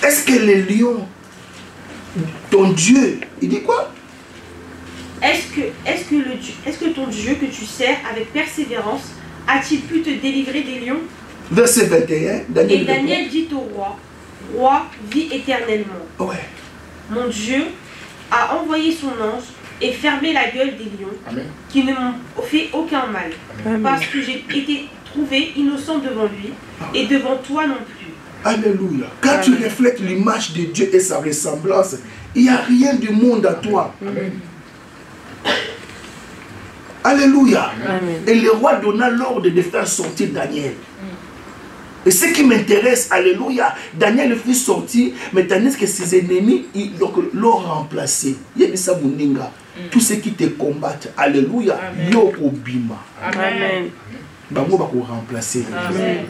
Est-ce que les lions, ton Dieu, il dit quoi? Est-ce que ton Dieu que tu sers avec persévérance a-t-il pu te délivrer des lions? Verset 21, Daniel. Et Daniel dit au roi, roi, vis éternellement. Ouais. Mon Dieu a envoyé son ange et fermé la gueule des lions. Amen. Qui ne m'ont fait aucun mal. Amen. Parce que j'ai été trouvé innocent devant lui et devant toi non plus. Alléluia. Quand tu reflètes l'image de Dieu et sa ressemblance, il n'y a rien du monde à toi. Amen. Alléluia. Amen. Et le roi donna l'ordre de faire sortir Daniel. Et ce qui m'intéresse, alléluia, Daniel le fit sortir, mais tandis que ses ennemis l'ont remplacé. Il y a dit ça, Mouninga. Tous ceux qui te combattent, alléluia, Yoko Bima. Amen. Bango va vous remplacer. Amen.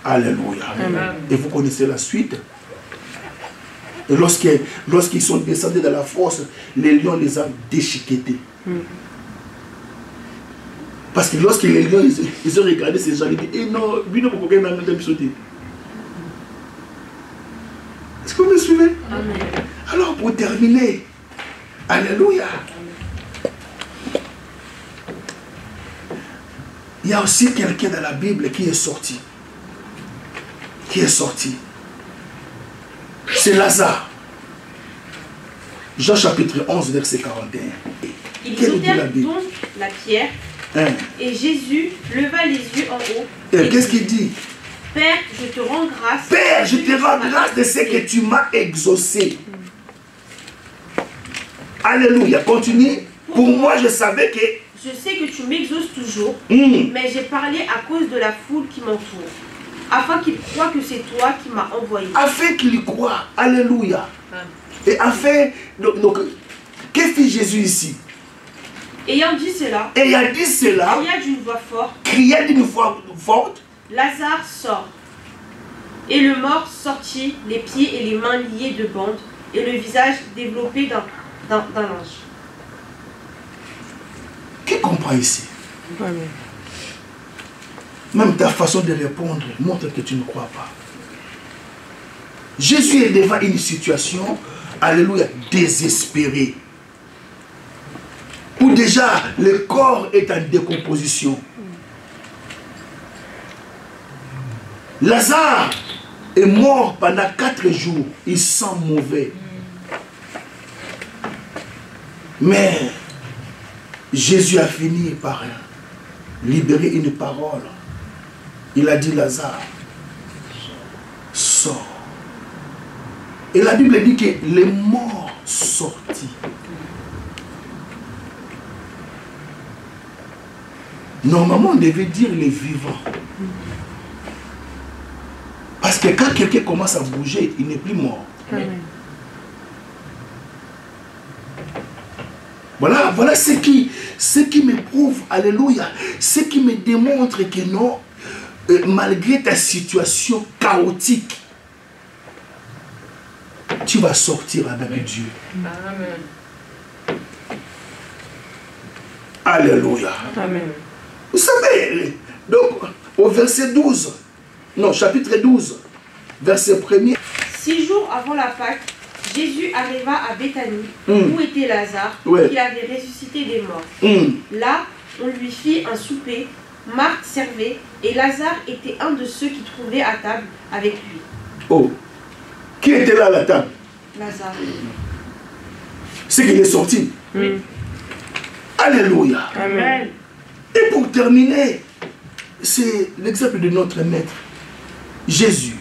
Alléluia. Amen. Et vous connaissez la suite. Et lorsqu'ils sont descendus dans la fosse, les lions les ont déchiquetés. Parce que lorsque les lions, ils ont regardé ces gens, ils ont dit, eh non, Bino pour qu'on ait un épisode. Est-ce que vous me suivez? Amen. Alors pour terminer, alléluia. Il y a aussi quelqu'un dans la Bible qui est sorti. C'est Lazare. Jean chapitre 11, verset 41. Ils jetèrent donc la pierre. Et Jésus leva les yeux en haut. Et qu'est-ce qu'il dit? Père, je te rends grâce. Père, je te rends grâce de ce que tu m'as exaucé. Alléluia. Continue. Pour moi, je savais que... Je sais que tu m'exauces toujours, mais j'ai parlé à cause de la foule qui m'entoure, afin qu'il croie que c'est toi qui m'as envoyé. Afin qu'il croie. Alléluia. Et afin... Donc que fit Jésus ici? Ayant dit cela, cria d'une voix forte, Lazare sort. Et le mort sortit, les pieds et les mains liés de bandes, et le visage développé d'un ange. Qui comprend ici? Même ta façon de répondre montre que tu ne crois pas. Jésus est devant une situation, alléluia, désespérée. Où déjà le corps est en décomposition. Lazare est mort pendant 4 jours. Il sent mauvais. Mais Jésus a fini par libérer une parole. Il a dit, Lazare, sors. Et la Bible dit que les morts sortis. Normalement, on devait dire les vivants. Parce que quand quelqu'un commence à bouger, il n'est plus mort. Amen. Voilà ce qui me prouve, alléluia, ce qui me démontre que non, malgré ta situation chaotique, tu vas sortir avec Dieu. Amen. Alléluia. Amen. Vous savez, donc, au verset 12, non, chapitre 12, verset 1er. 6 jours avant la Pâque, Jésus arriva à Béthanie, où était Lazare, qui avait ressuscité des morts. Là, on lui fit un souper, Marthe servait, et Lazare était un de ceux qui trouvaient à table avec lui. Oh, qui était là à la table? Lazare. C'est qu'il est sorti. Alléluia. Amen. Et pour terminer, c'est l'exemple de notre maître, Jésus,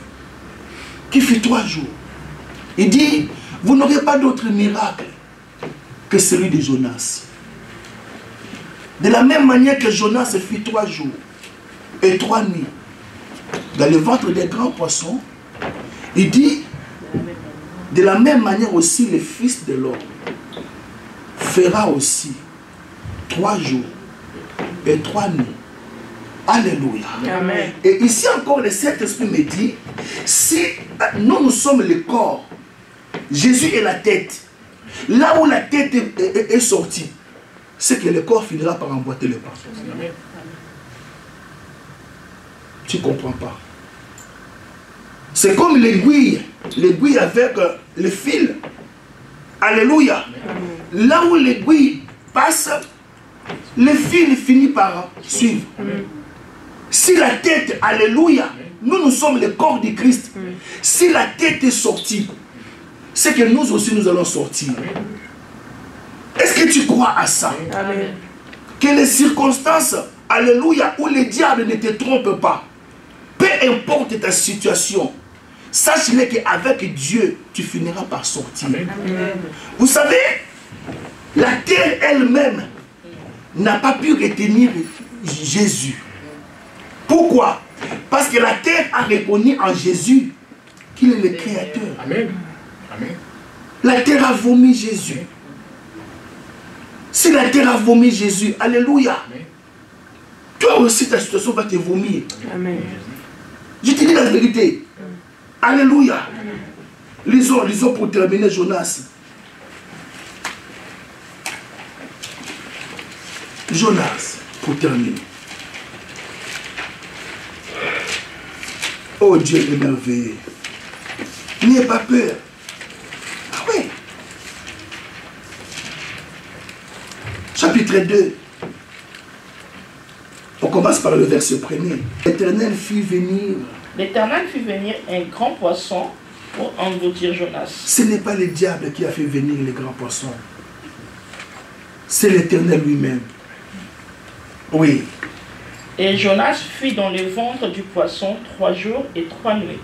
qui fit 3 jours. Il dit, vous n'aurez pas d'autre miracle que celui de Jonas. De la même manière que Jonas fit 3 jours et 3 nuits dans le ventre des grands poissons, il dit, de la même manière aussi le Fils de l'homme fera aussi 3 jours et 3 nuits. Alléluia. Amen. Et ici encore, le Saint-Esprit me dit, si nous sommes le corps, Jésus est la tête. Là où la tête est sortie, c'est que le corps finira par emboîter le pas. Tu ne comprends pas. C'est comme l'aiguille avec le fil. Alléluia. Là où l'aiguille passe, le fil finit par suivre. Si la tête, alléluia, nous sommes le corps du Christ. Si la tête est sortie, c'est que nous aussi nous allons sortir. Est-ce que tu crois à ça? Amen. Que les circonstances, alléluia, où le diable ne te trompe pas, peu importe ta situation, sache-le qu'avec Dieu, tu finiras par sortir. Amen. Vous savez, la terre elle-même n'a pas pu retenir Jésus. Pourquoi? Parce que la terre a reconnu en Jésus qu'il est le Créateur. Amen. Amen. La terre a vomi Jésus. Si la terre a vomi Jésus, alléluia, toi aussi ta situation va te vomir. Amen. Je te dis la vérité. Alléluia. Lisons pour terminer Jonas. Jonas, pour terminer. Oh Dieu est merveilleux. N'ayez pas peur. Ah oui. Chapitre 2. On commence par le verset 1er. L'Éternel fit venir. L'Éternel fit venir un grand poisson pour engloutir Jonas. Ce n'est pas le diable qui a fait venir les grands poissons. C'est l'Éternel lui-même. Oui. Et Jonas fut dans le ventre du poisson 3 jours et 3 nuits.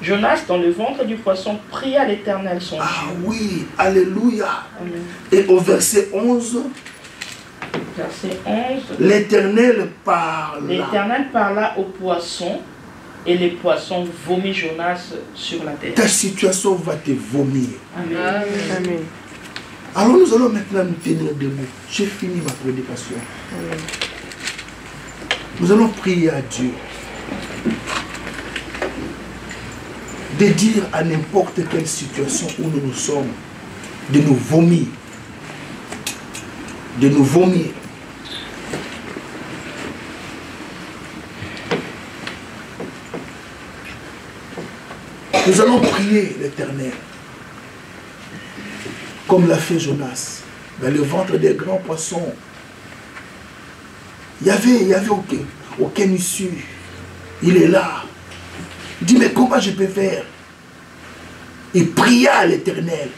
Jonas, dans le ventre du poisson, pria l'Éternel son Dieu. Ah oui, alléluia. Amen. Et au verset 11, verset 11, l'Éternel parla. L'Éternel parla au poisson, et les poissons vomit Jonas sur la terre. Ta situation va te vomir. Amen. Amen. Alors nous allons maintenant nous tenir debout. J'ai fini ma prédication. Amen. Nous allons prier à Dieu de dire à n'importe quelle situation où nous sommes, de nous vomir. De nous vomir. Nous allons prier l'Éternel, comme l'a fait Jonas, dans le ventre des grands poissons. Il n'y avait aucune issue. Il est là. Il dit, mais comment je peux faire? Il pria à l'Éternel.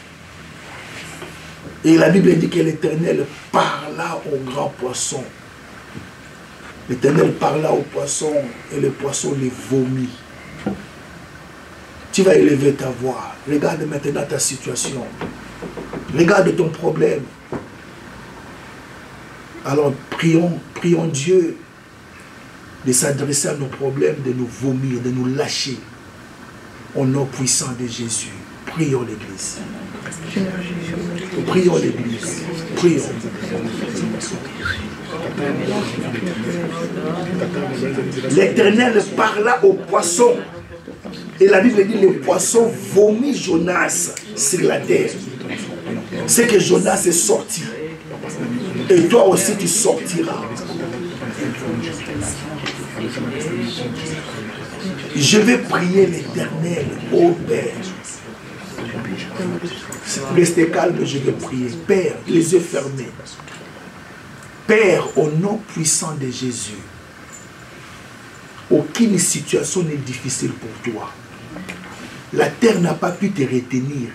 Et la Bible dit que l'Éternel parla au grand poisson. L'Éternel parla au poisson et le poisson les vomit. Tu vas élever ta voix. Regarde maintenant ta situation. Regarde ton problème. Alors prions Dieu de s'adresser à nos problèmes, de nous vomir, de nous lâcher. Au nom puissant de Jésus. Prions l'Église. Prions l'Église. Prions. L'Éternel parla au poisson. Et la Bible dit, le poisson vomit Jonas sur la terre. C'est que Jonas est sorti. Et toi aussi tu sortiras. Je vais prier l'Éternel, ô Père. Restez calme, je vais prier. Père, les yeux fermés. Père, au nom puissant de Jésus, aucune situation n'est difficile pour toi. La terre n'a pas pu te retenir.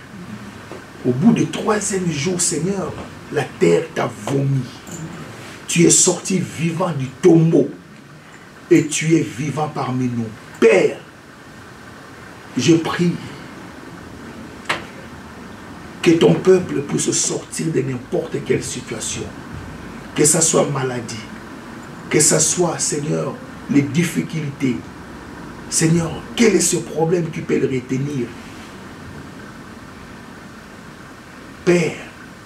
Au bout du 3e jour, Seigneur, la terre t'a vomi. Tu es sorti vivant du tombeau. et tu es vivant parmi nous. Père, je prie que ton peuple puisse sortir de n'importe quelle situation, que ce soit maladie, que ce soit, Seigneur, les difficultés. Seigneur, quel est ce problème qui peut le retenir? Père,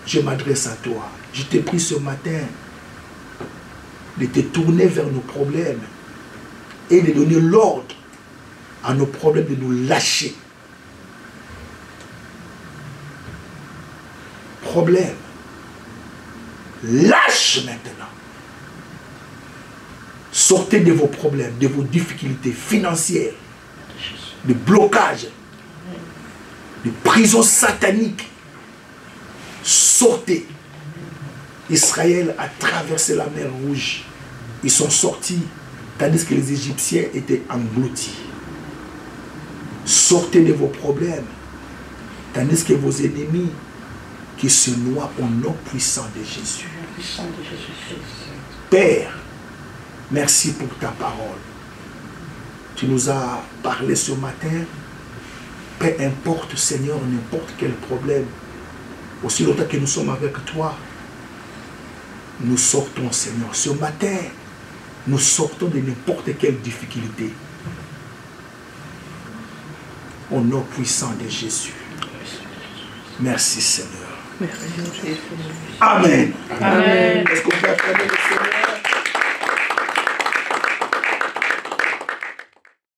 je m'adresse à toi. Je te prie ce matin de te tourner vers nos problèmes et de donner l'ordre à nos problèmes de nous lâcher. Problème, lâche maintenant. Sortez de vos problèmes, de vos difficultés financières, de blocages, de prisons sataniques. Sortez. Israël a traversé la mer Rouge. Ils sont sortis tandis que les Égyptiens étaient engloutis. Sortez de vos problèmes tandis que vos ennemis qui se noient au nom puissant de Jésus. Père, merci pour ta parole. Tu nous as parlé ce matin. Peu importe, Seigneur, n'importe quel problème, aussi longtemps que nous sommes avec toi, nous sortons, Seigneur. Ce matin, nous sortons de n'importe quelle difficulté. Au nom puissant de Jésus. Merci, Seigneur. Merci. Amen. Amen. Est-ce qu'on peut acclamer le Seigneur?